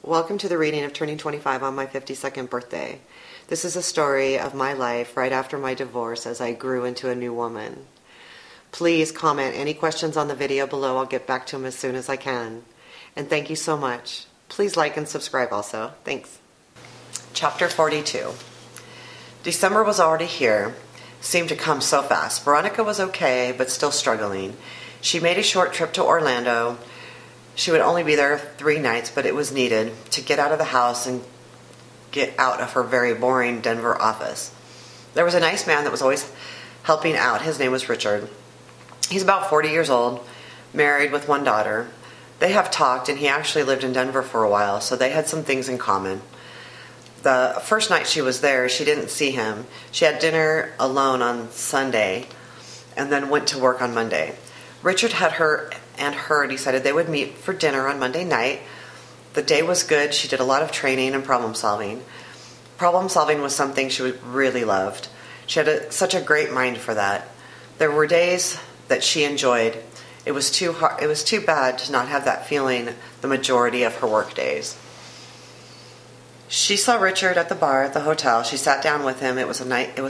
Welcome to the reading of Turning 25 on my 52nd birthday. This is a story of my life right after my divorce as I grew into a new woman. Please comment any questions on the video below. I'll get back to them as soon as I can. And thank you so much. Please like and subscribe also. Thanks. Chapter 42. December was already here. Seemed to come so fast. Veronica was okay, but still struggling. She made a short trip to Orlando. She would only be there 3 nights, but it was needed to get out of the house and get out of her very boring Denver office. There was a nice man that was always helping out. His name was Richard. He's about 40 years old, married with 1 daughter. They have talked, and he actually lived in Denver for a while, so they had some things in common. The first night she was there, she didn't see him. She had dinner alone on Sunday and then went to work on Monday. Richard had her decided they would meet for dinner on Monday night. The day was good. She did a lot of training and problem solving. Problem solving was something she really loved. She had such a great mind for that. There were days that she enjoyed. It was too bad to not have that feeling the majority of her work days. She saw Richard at the bar at the hotel. She sat down with him. It was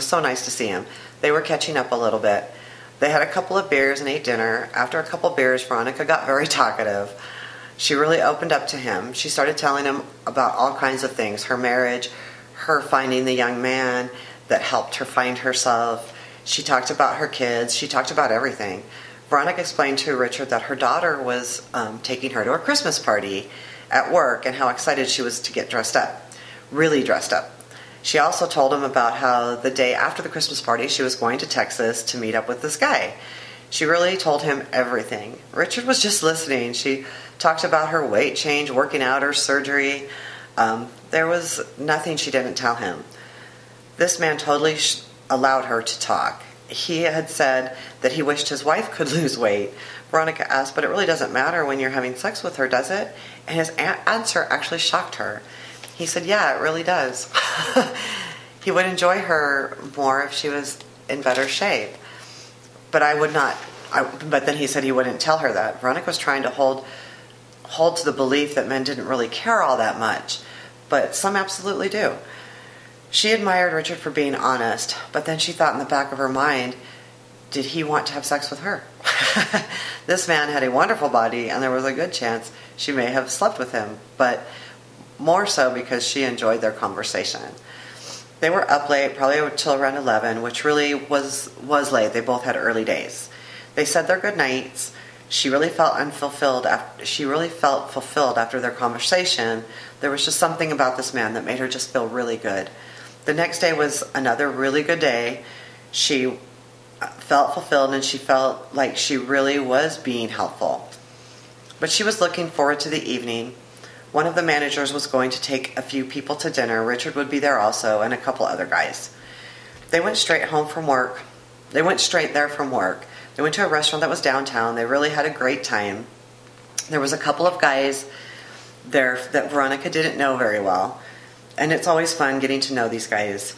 so nice to see him. They were catching up a little bit. They had a couple of beers and ate dinner. After a couple of beers, Veronica got very talkative. She really opened up to him. She started telling him about all kinds of things. Her marriage, her finding the young man that helped her find herself. She talked about her kids. She talked about everything. Veronica explained to Richard that her daughter was taking her to a Christmas party at work and how excited she was to get dressed up. Really dressed up. She also told him about how the day after the Christmas party she was going to Texas to meet up with this guy. She really told him everything. Richard was just listening. She talked about her weight change, working out, her surgery. There was nothing she didn't tell him. This man totally allowed her to talk. He had said that he wished his wife could lose weight. Veronica asked, but it really doesn't matter when you're having sex with her, does it? And his answer actually shocked her. He said, yeah, it really does. He would enjoy her more if she was in better shape. But I would not. But then he said he wouldn't tell her that. Veronica was trying to hold to the belief that men didn't really care all that much. But some absolutely do. She admired Richard for being honest. But then she thought in the back of her mind, did he want to have sex with her? This man had a wonderful body, and there was a good chance she may have slept with him. But more so because she enjoyed their conversation. They were up late, probably until around 11, which really was late. They both had early days. They said their good nights. She really felt fulfilled after their conversation. There was just something about this man that made her just feel really good. The next day was another really good day. She felt fulfilled, and she felt like she really was being helpful. But she was looking forward to the evening. One of the managers was going to take a few people to dinner. Richard would be there also, and a couple other guys. They went straight home from work. They went straight there from work. They went to a restaurant that was downtown. They really had a great time. There was a couple of guys there that Veronica didn't know very well. And it's always fun getting to know these guys.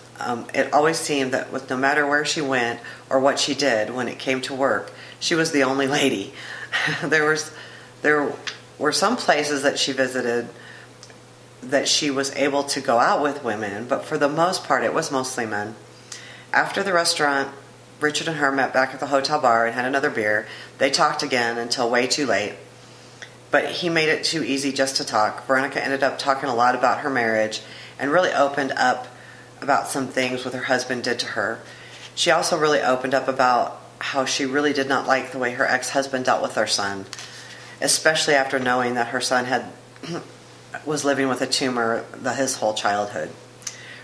It always seemed that no matter where she went or what she did when it came to work, she was the only lady. There were some places that she visited that she was able to go out with women, but for the most part it was mostly men. After the restaurant, Richard and her met back at the hotel bar and had another beer. They talked again until way too late, but he made it too easy just to talk. Veronica ended up talking a lot about her marriage and really opened up about some things what her husband did to her. She also really opened up about how she really did not like the way her ex-husband dealt with their son, especially after knowing that her son was living with a tumor his whole childhood.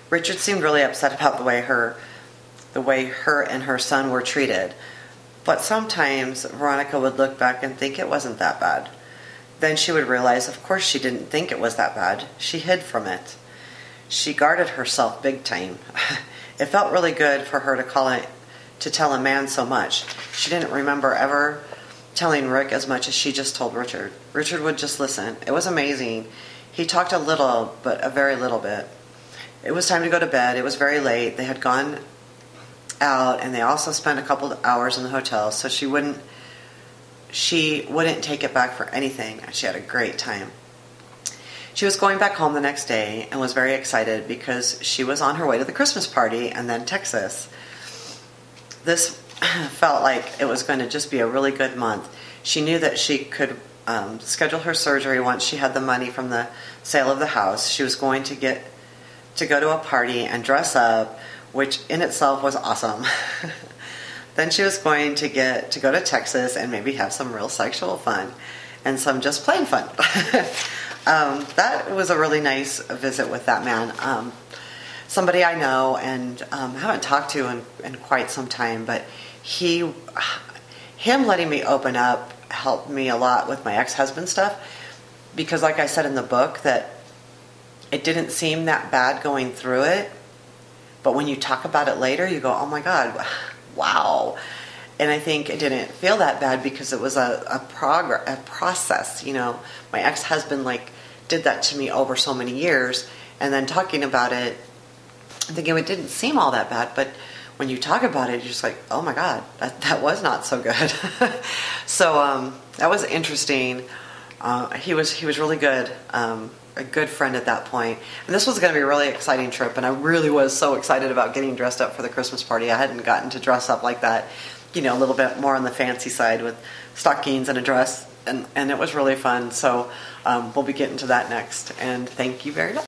Richard seemed really upset about the way her and her son were treated. But sometimes Veronica would look back and think it wasn't that bad. Then she would realize, of course she didn't think it was that bad. She hid from it. She guarded herself big time. It felt really good for her to tell a man so much. She didn't remember ever telling Rick as much as she just told Richard. Richard would just listen. It was amazing. He talked a little, but a very little bit. It was time to go to bed. It was very late. They had gone out, and they also spent a couple of hours in the hotel, so she wouldn't take it back for anything. She had a great time. She was going back home the next day and was very excited because she was on her way to the Christmas party and then Texas. This felt like it was going to just be a really good month. She knew that she could schedule her surgery once she had the money from the sale of the house. She was going to get to go to a party and dress up, which in itself was awesome. Then she was going to get to go to Texas and maybe have some real sexual fun and some just plain fun. That was a really nice visit with that man. Somebody I know and haven't talked to in quite some time, but him letting me open up helped me a lot with my ex-husband stuff, because like I said in the book, that it didn't seem that bad going through it, but when you talk about it later, you go, oh my God, wow. And I think it didn't feel that bad because it was a process. You know, my ex-husband did that to me over so many years, and then talking about it, I'm thinking it didn't seem all that bad, but when you talk about it, you're just like, oh my God, that was not so good. So that was interesting. He was really good, a good friend at that point. And this was going to be a really exciting trip, and I really was so excited about getting dressed up for the Christmas party. I hadn't gotten to dress up like that, you know, a little bit more on the fancy side with stockings and a dress, and it was really fun. So we'll be getting to that next, and thank you very much.